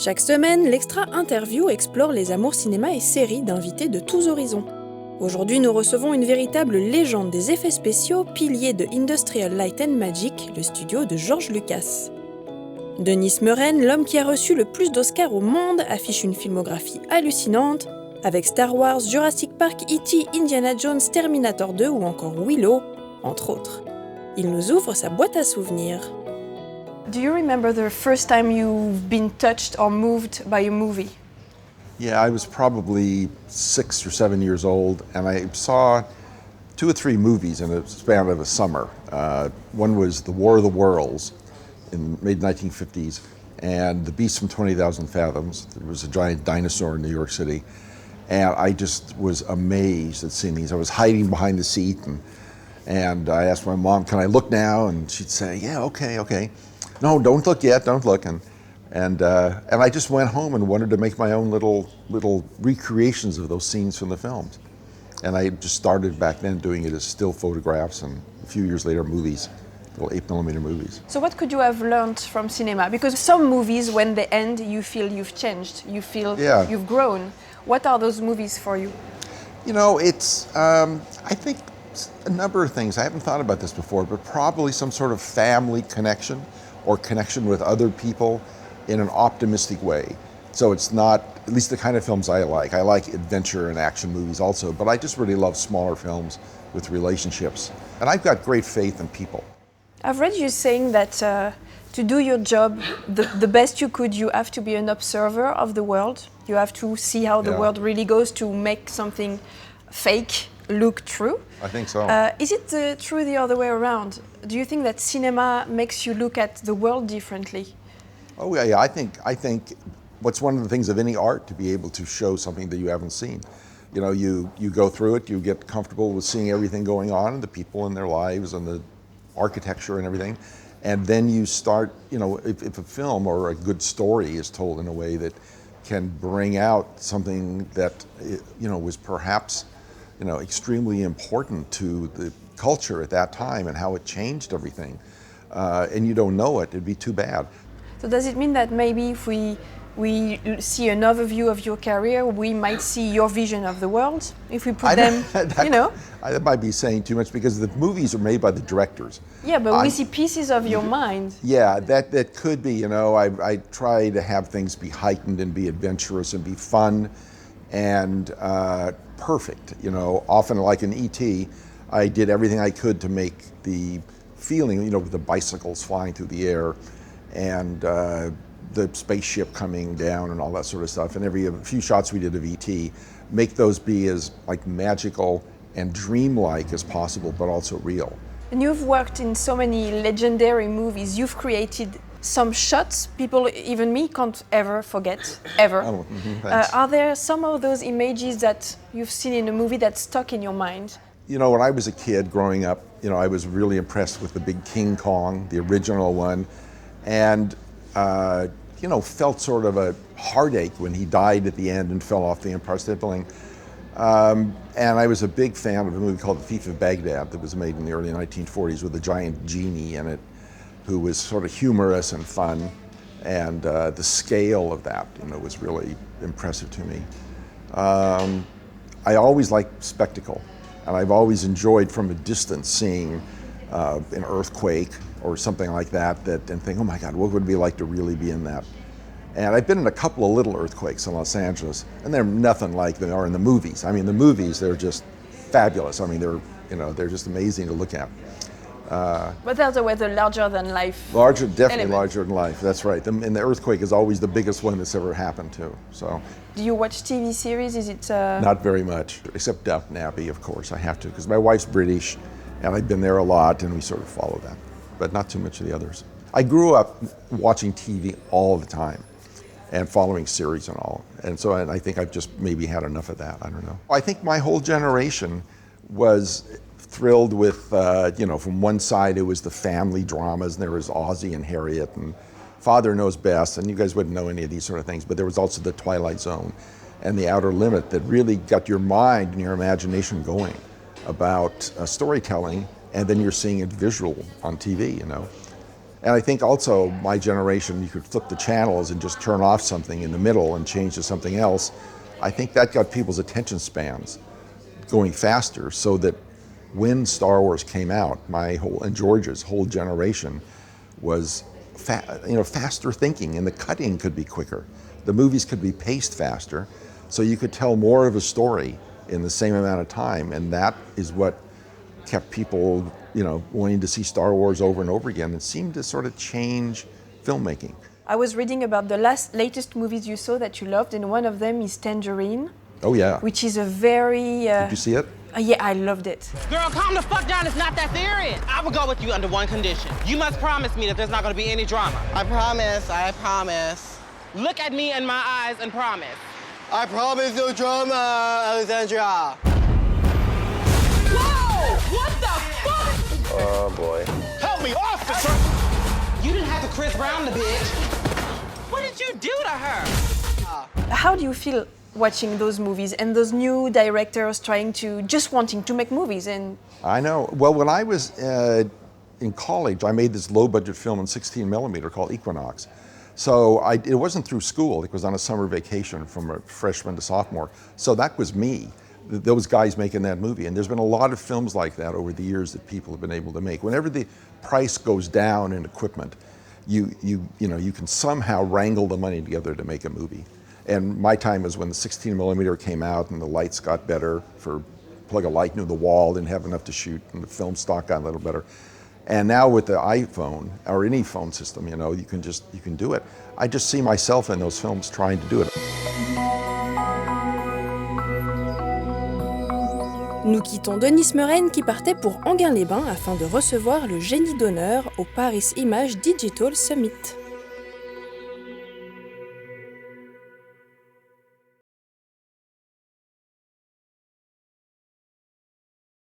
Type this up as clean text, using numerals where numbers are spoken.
Chaque semaine, l'Extra Interview explore les amours cinéma et séries d'invités de tous horizons. Aujourd'hui, nous recevons une véritable légende des effets spéciaux, pilier de Industrial Light and Magic, le studio de George Lucas. Denis Muren, l'homme qui a reçu le plus d'Oscars au monde, affiche une filmographie hallucinante, avec Star Wars, Jurassic Park, E.T., Indiana Jones, Terminator 2 ou encore Willow, entre autres. Il nous ouvre sa boîte à souvenirs. Do you remember the first time you've been touched or moved by a movie? Yeah, I was probably 6 or 7 years old, and I saw 2 or 3 movies in a span of a summer. One was The War of the Worlds in the mid-1950s, and The Beast from 20,000 Fathoms. There was a giant dinosaur in New York City, and I just was amazed at seeing these. I was hiding behind the seat, and I asked my mom, "Can I look now?" And she'd say, "Yeah, okay. No, don't look yet, don't look." And I just went home and wanted to make my own little recreations of those scenes from the films. And I just started back then doing it as still photographs, and a few years later movies, little 8mm movies. So what could you have learned from cinema? Because some movies, when they end, you feel you've changed, you feel you've grown. What are those movies for you? You know, it's, I think a number of things. I haven't thought about this before, but probably some sort of family connection or connection with other people in an optimistic way. So it's not, at least the kind of films I like. I like adventure and action movies also, but I just really love smaller films with relationships. And I've got great faith in people. I've read you saying that to do your job the best you could, you have to be an observer of the world. You have to see how the world really goes to make something fake look true. I think so. Is it true the other way around? Do you think that cinema makes you look at the world differently? Oh yeah. I think what's one of the things of any art to be able to show something that you haven't seen. You know, you go through it, you get comfortable with seeing everything going on, and the people in their lives and the architecture and everything, and then you start, you know, if a film or a good story is told in a way that can bring out something that, you know, was perhaps, you know, extremely important to the culture at that time and how it changed everything, and you don't know it, it'd be too bad. So does it mean that maybe if we see an overview of your career, we might see your vision of the world? If we put them, you know? That might be saying too much, because the movies are made by the directors. Yeah, but we see pieces of your mind. Yeah, that could be, you know, I try to have things be heightened and be adventurous and be fun and perfect, you know. Often, like in E.T., I did everything I could to make the feeling, you know, with the bicycles flying through the air and the spaceship coming down and all that sort of stuff. And a few shots we did of E.T., make those be as like magical and dreamlike as possible, but also real. And you've worked in so many legendary movies. You've created some shots people, even me, can't ever forget, ever. Oh, thanks. Are there some of those images that you've seen in a movie that stuck in your mind? You know, when I was a kid growing up, you know, I was really impressed with the big King Kong, the original one, and you know, felt sort of a heartache when he died at the end and fell off the Empire State Building. And I was a big fan of a movie called The Thief of Baghdad that was made in the early 1940s with a giant genie in it who was sort of humorous and fun. And the scale of that, you know, was really impressive to me. I always liked spectacle, and I've always enjoyed from a distance seeing an earthquake or something like that, and think, oh my God, what would it be like to really be in that? And I've been in a couple of little earthquakes in Los Angeles, and they're nothing like they are in the movies. I mean, the movies, they're just fabulous. I mean, they're just amazing to look at. But there's always a larger than life. Definitely larger than life. That's right. And the earthquake is always the biggest one that's ever happened too. So. Do you watch TV series? Is it? Not very much, except Downton Abbey, of course. I have to, because my wife's British, and I've been there a lot, and we sort of follow that. But not too much of the others. I grew up watching TV all the time and following series and all. And so I think I've just maybe had enough of that. I don't know. I think my whole generation was thrilled with, you know, from one side it was the family dramas, and there was Ozzie and Harriet and Father Knows Best, and you guys wouldn't know any of these sort of things, but there was also The Twilight Zone and The Outer Limit that really got your mind and your imagination going about storytelling, and then you're seeing it visual on TV, you know. And I think also my generation, you could flip the channels and just turn off something in the middle and change to something else. I think that got people's attention spans going faster, so that when Star Wars came out, and George's whole generation was faster thinking, and the cutting could be quicker. The movies could be paced faster, so you could tell more of a story in the same amount of time, and that is what kept people, wanting to see Star Wars over and over again. It seemed to sort of change filmmaking. I was reading about the latest movies you saw that you loved, and one of them is Tangerine. Oh yeah. Which is a very... Did you see it? Yeah, I loved it. Girl, calm the fuck down. It's not that serious. I will go with you under one condition. You must promise me that there's not going to be any drama. I promise. Look at me in my eyes and promise. I promise no drama, Alexandra. Whoa! What the fuck? Oh, boy. Help me, officer! You didn't have to Chris Brown the bitch. What did you do to her? How do you feel watching those movies and those new directors wanting to make movies? And I know. Well, when I was in college, I made this low-budget film in 16 millimeter called Equinox. So it wasn't through school. It was on a summer vacation from a freshman to sophomore. So that was me, those guys making that movie. And there's been a lot of films like that over the years that people have been able to make. Whenever the price goes down in equipment, you can somehow wrangle the money together to make a movie. And my time was when the 16 millimeter came out and the lights got better. Plug a light into the wall, didn't have enough to shoot, and the film stock got a little better. And now with the iPhone or any phone system, you can do it. I just see myself in those films trying to do it. nous quittons Denis Muren qui partait pour Enghien-les-Bains afin de recevoir le génie d'honneur au Paris Image Digital Summit.